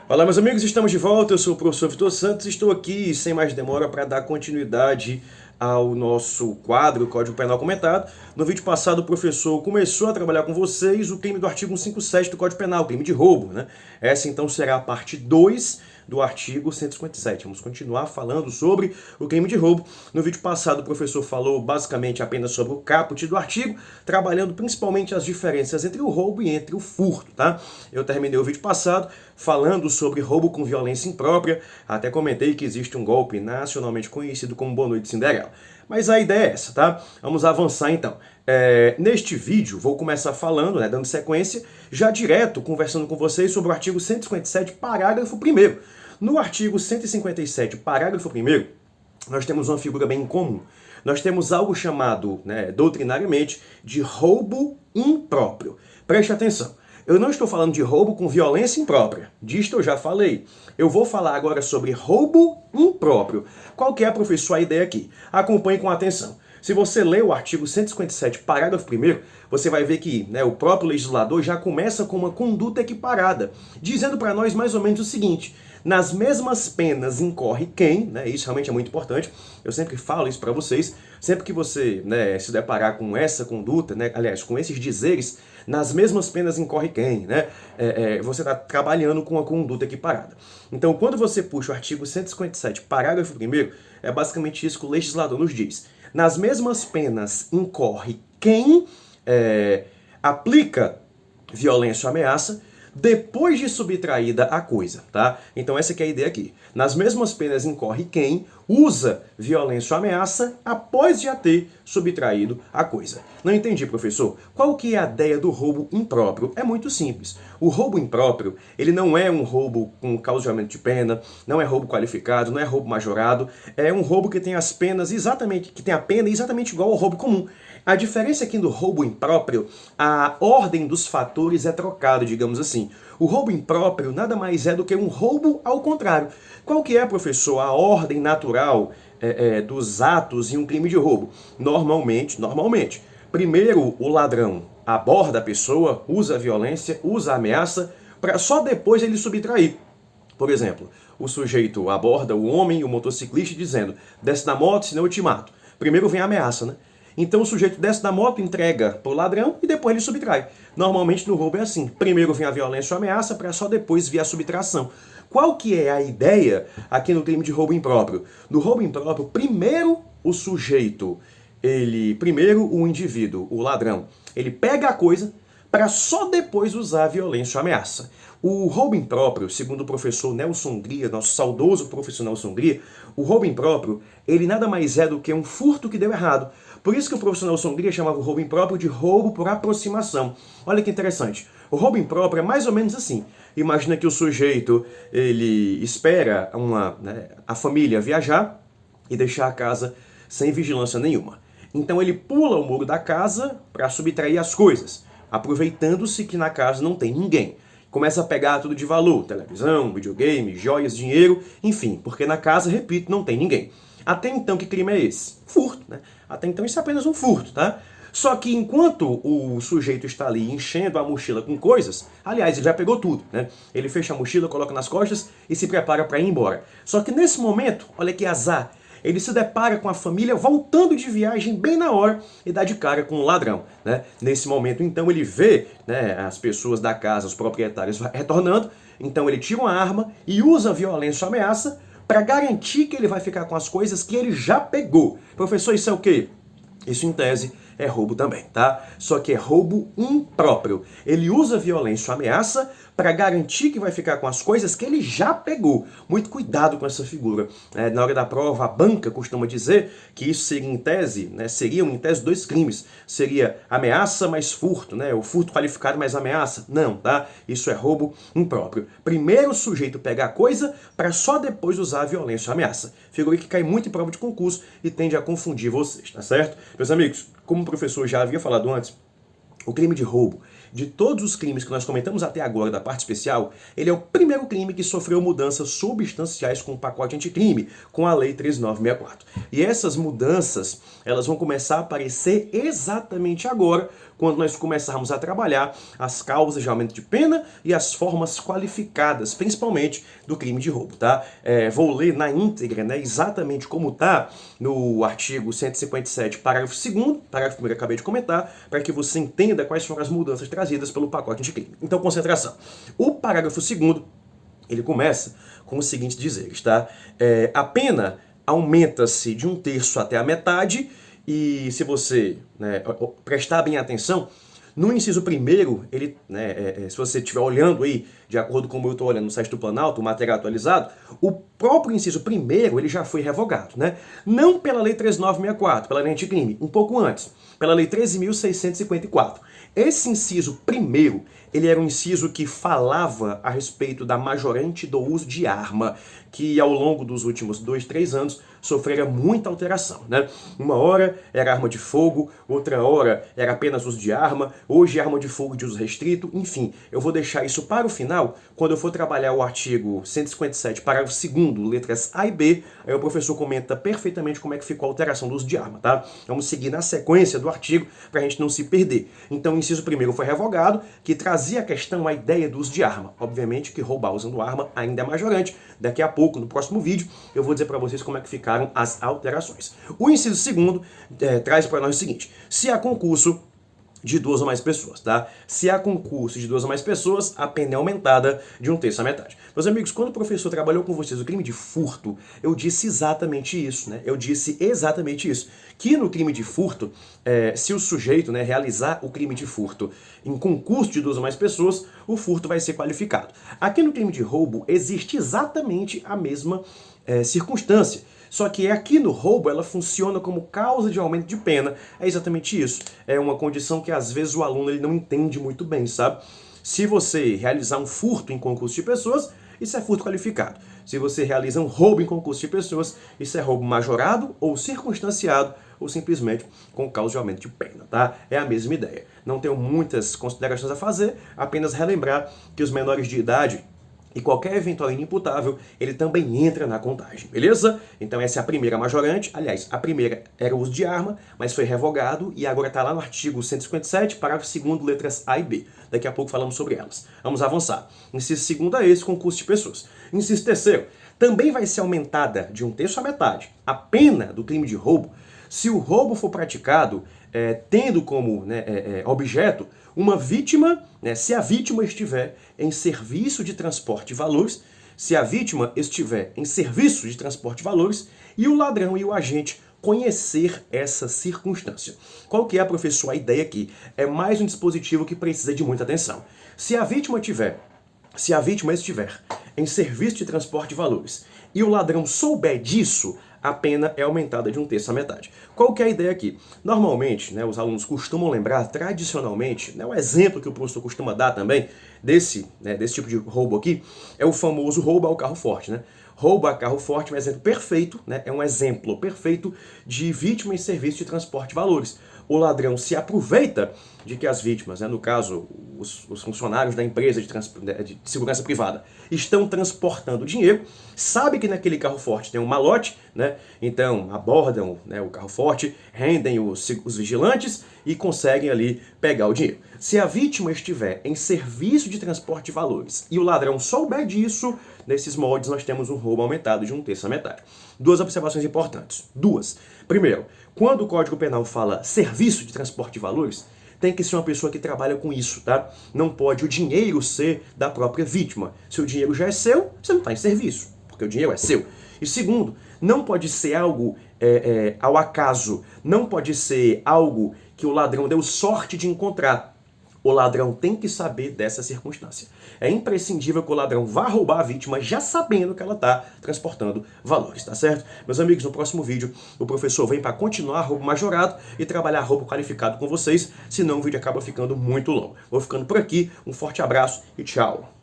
Olá, meus amigos, estamos de volta. Eu sou o professor Vitor Santos e estou aqui, sem mais demora, para dar continuidade ao nosso quadro Código Penal Comentado. No vídeo passado, o professor começou a trabalhar com vocês o crime do artigo 157 do Código Penal, crime de roubo, né? Essa, então, será a parte 2 do artigo 157. Vamos continuar falando sobre o crime de roubo. No vídeo passado, o professor falou basicamente apenas sobre o caput do artigo, trabalhando principalmente as diferenças entre o roubo e entre o furto, tá? Eu terminei o vídeo passado falando sobre roubo com violência imprópria, até comentei que existe um golpe nacionalmente conhecido como Boa Noite Cinderela. Mas a ideia é essa, tá? Vamos avançar então. Neste vídeo, vou começar falando, dando sequência, já direto conversando com vocês sobre o artigo 157, parágrafo 1º. No artigo 157, parágrafo 1º, nós temos uma figura bem comum. Nós temos algo chamado, doutrinariamente, de roubo impróprio. Preste atenção. Eu não estou falando de roubo com violência imprópria. Disto eu já falei. Eu vou falar agora sobre roubo impróprio. Qual que é, professor, a ideia aqui? Acompanhe com atenção. Se você ler o artigo 157, parágrafo 1º, você vai ver que o próprio legislador já começa com uma conduta equiparada, dizendo para nós mais ou menos o seguinte: nas mesmas penas incorre quem, isso realmente é muito importante, eu sempre falo isso para vocês, sempre que você se deparar com essa conduta, aliás, com esses dizeres, nas mesmas penas incorre quem, você está trabalhando com a conduta equiparada. Então, quando você puxa o artigo 157, parágrafo 1º, é basicamente isso que o legislador nos diz. Nas mesmas penas incorre quem aplica violência ou ameaça depois de subtraída a coisa, tá? Então essa que é a ideia aqui. Nas mesmas penas incorre quem usa violência ou ameaça após já ter subtraído a coisa. Não entendi, professor. Qual que é a ideia do roubo impróprio? É muito simples. O roubo impróprio, ele não é um roubo com causa de pena, não é roubo qualificado, não é roubo majorado, é um roubo que tem as penas exatamente, que tem a pena exatamente igual ao roubo comum. A diferença aqui do roubo impróprio, a ordem dos fatores é trocada, digamos assim. O roubo impróprio nada mais é do que um roubo ao contrário. Qual que é, professor, a ordem natural dos atos em um crime de roubo? Normalmente, primeiro o ladrão aborda a pessoa, usa a violência, usa a ameaça, para só depois ele subtrair. Por exemplo, o sujeito aborda o homem, o motociclista, dizendo: desce da moto, senão eu te mato. Primeiro vem a ameaça, né? Então o sujeito desce da moto, entrega pro ladrão e depois ele subtrai. Normalmente no roubo é assim. Primeiro vem a violência ou a ameaça para só depois vir a subtração. Qual que é a ideia aqui no crime de roubo impróprio? No roubo impróprio, primeiro o sujeito, primeiro o indivíduo, o ladrão, ele pega a coisa para só depois usar a violência ou a ameaça. O roubo impróprio, segundo o professor Nelson Gria, nosso saudoso professor Nelson Gria, o roubo impróprio, ele nada mais é do que um furto que deu errado. Por isso que o professor Nelson Gria chamava o roubo impróprio de roubo por aproximação. Olha que interessante. O roubo impróprio é mais ou menos assim. Imagina que o sujeito, ele espera a família viajar e deixar a casa sem vigilância nenhuma. Então ele pula o muro da casa para subtrair as coisas, aproveitando-se que na casa não tem ninguém. Começa a pegar tudo de valor, televisão, videogame, joias, dinheiro, enfim, porque na casa, repito, não tem ninguém. Até então, que crime é esse? Furto, né? Até então isso é apenas um furto, tá? Só que enquanto o sujeito está ali enchendo a mochila com coisas, aliás, ele já pegou tudo, né? Ele fecha a mochila, coloca nas costas e se prepara para ir embora. Só que nesse momento, olha que azar, ele se depara com a família voltando de viagem bem na hora e dá de cara com o ladrão, né? Nesse momento, então, ele vê as pessoas da casa, os proprietários retornando, então ele tira uma arma e usa a violência ou ameaça para garantir que ele vai ficar com as coisas que ele já pegou. Professor, isso é o quê? Isso, em tese, é roubo também, tá? Só que é roubo impróprio. Ele usa violência ou ameaça para garantir que vai ficar com as coisas que ele já pegou. Muito cuidado com essa figura. Na hora da prova, a banca costuma dizer que isso seria em tese, seriam em tese dois crimes. Seria ameaça mais furto, o furto qualificado mais ameaça. Não, tá? Isso é roubo impróprio. Primeiro o sujeito pega a coisa para só depois usar a violência ou ameaça. Figura que cai muito em prova de concurso e tende a confundir vocês, tá certo? Meus amigos, como o professor já havia falado antes, o crime de roubo, de todos os crimes que nós comentamos até agora da parte especial, ele é o primeiro crime que sofreu mudanças substanciais com o pacote anticrime, com a Lei 13.964. E essas mudanças, elas vão começar a aparecer exatamente agora, quando nós começarmos a trabalhar as causas de aumento de pena e as formas qualificadas, principalmente do crime de roubo, tá? Vou ler na íntegra, né, exatamente como está no artigo 157, parágrafo 2º, parágrafo 1º que eu acabei de comentar, para que você entenda quais foram as mudanças trazidas pelo pacote anticrime. Então, concentração. O parágrafo 2º, ele começa com os seguintes dizeres, tá? A pena aumenta-se de 1/3 até a metade, e se você, né, prestar bem atenção, no inciso 1º, ele, né, se você estiver olhando aí, de acordo com como eu estou olhando no site do Planalto, o material atualizado, o próprio inciso 1º, ele já foi revogado, né? Não pela Lei 13.964, pela Lei Anticrime, um pouco antes, pela Lei 13.654. Esse inciso 1º, ele era um inciso que falava a respeito da majorante do uso de arma, que ao longo dos últimos 2, 3 anos sofrera muita alteração, né? Uma hora era arma de fogo, outra hora era apenas uso de arma, hoje é arma de fogo de uso restrito, enfim. Eu vou deixar isso para o final, quando eu for trabalhar o artigo 157, parágrafo 2º, letras A e B, aí o professor comenta perfeitamente como é que ficou a alteração do uso de arma, tá? Vamos seguir na sequência do artigo para a gente não se perder. Então, o inciso 1º foi revogado, que trazia a questão, a ideia do uso de arma. Obviamente que roubar usando arma ainda é majorante. Daqui a pouco, no próximo vídeo, eu vou dizer para vocês como é que ficaram as alterações. O inciso 2º traz para nós o seguinte: se há concurso de 2 ou mais pessoas, tá? Se há concurso de 2 ou mais pessoas, a pena é aumentada de 1/3 à metade. Meus amigos, quando o professor trabalhou com vocês o crime de furto, eu disse exatamente isso, né? Eu disse exatamente isso. Que no crime de furto, se o sujeito, né, realizar o crime de furto em concurso de 2 ou mais pessoas, o furto vai ser qualificado. Aqui no crime de roubo, existe exatamente a mesma circunstância. Só que aqui no roubo ela funciona como causa de aumento de pena. É exatamente isso. É uma condição que às vezes o aluno ele não entende muito bem, sabe? Se você realizar um furto em concurso de pessoas, isso é furto qualificado. Se você realiza um roubo em concurso de pessoas, isso é roubo majorado ou circunstanciado ou simplesmente com causa de aumento de pena, tá? É a mesma ideia. Não tenho muitas considerações a fazer, apenas relembrar que os menores de idade e qualquer eventual inimputável, ele também entra na contagem, beleza? Então essa é a primeira majorante. Aliás, a primeira era o uso de arma, mas foi revogado e agora está lá no artigo 157, parágrafo 2º, letras A e B. Daqui a pouco falamos sobre elas. Vamos avançar. Inciso 2º é esse, concurso de pessoas. Inciso 3º, também vai ser aumentada de 1/3 à metade a pena do crime de roubo se o roubo for praticado tendo como objeto uma vítima, né, se a vítima estiver em serviço de transporte de valores, se a vítima estiver em serviço de transporte de valores e o ladrão e o agente conhecer essa circunstância. Qual que é, professor, a ideia aqui? É mais um dispositivo que precisa de muita atenção. Se a vítima estiver em serviço de transporte de valores e o ladrão souber disso, a pena é aumentada de 1/3 à metade. Qual que é a ideia aqui? Normalmente, né, os alunos costumam lembrar, tradicionalmente, né, o exemplo que o professor costuma dar também desse tipo de roubo aqui, é o famoso roubo ao carro forte, né? Roubo a carro forte é um exemplo perfeito, né? É um exemplo perfeito de vítima em serviço de transporte de valores. O ladrão se aproveita de que as vítimas, né, no caso, os funcionários da empresa de segurança privada, estão transportando dinheiro, sabe que naquele carro forte tem um malote, né? Então abordam, né, o carro forte, rendem os vigilantes e conseguem ali pegar o dinheiro. Se a vítima estiver em serviço de transporte de valores e o ladrão souber disso, nesses moldes nós temos um roubo aumentado de 1/3 à metade. 2 observações importantes. 2. Primeiro, quando o Código Penal fala serviço de transporte de valores, tem que ser uma pessoa que trabalha com isso, tá? Não pode o dinheiro ser da própria vítima. Se o dinheiro já é seu, você não está em serviço, porque o dinheiro é seu. E segundo, não pode ser algo ao acaso, não pode ser algo que o ladrão deu sorte de encontrar. O ladrão tem que saber dessa circunstância. É imprescindível que o ladrão vá roubar a vítima já sabendo que ela está transportando valores, tá certo? Meus amigos, no próximo vídeo o professor vem para continuar roubo majorado e trabalhar roubo qualificado com vocês, senão o vídeo acaba ficando muito longo. Vou ficando por aqui, um forte abraço e tchau!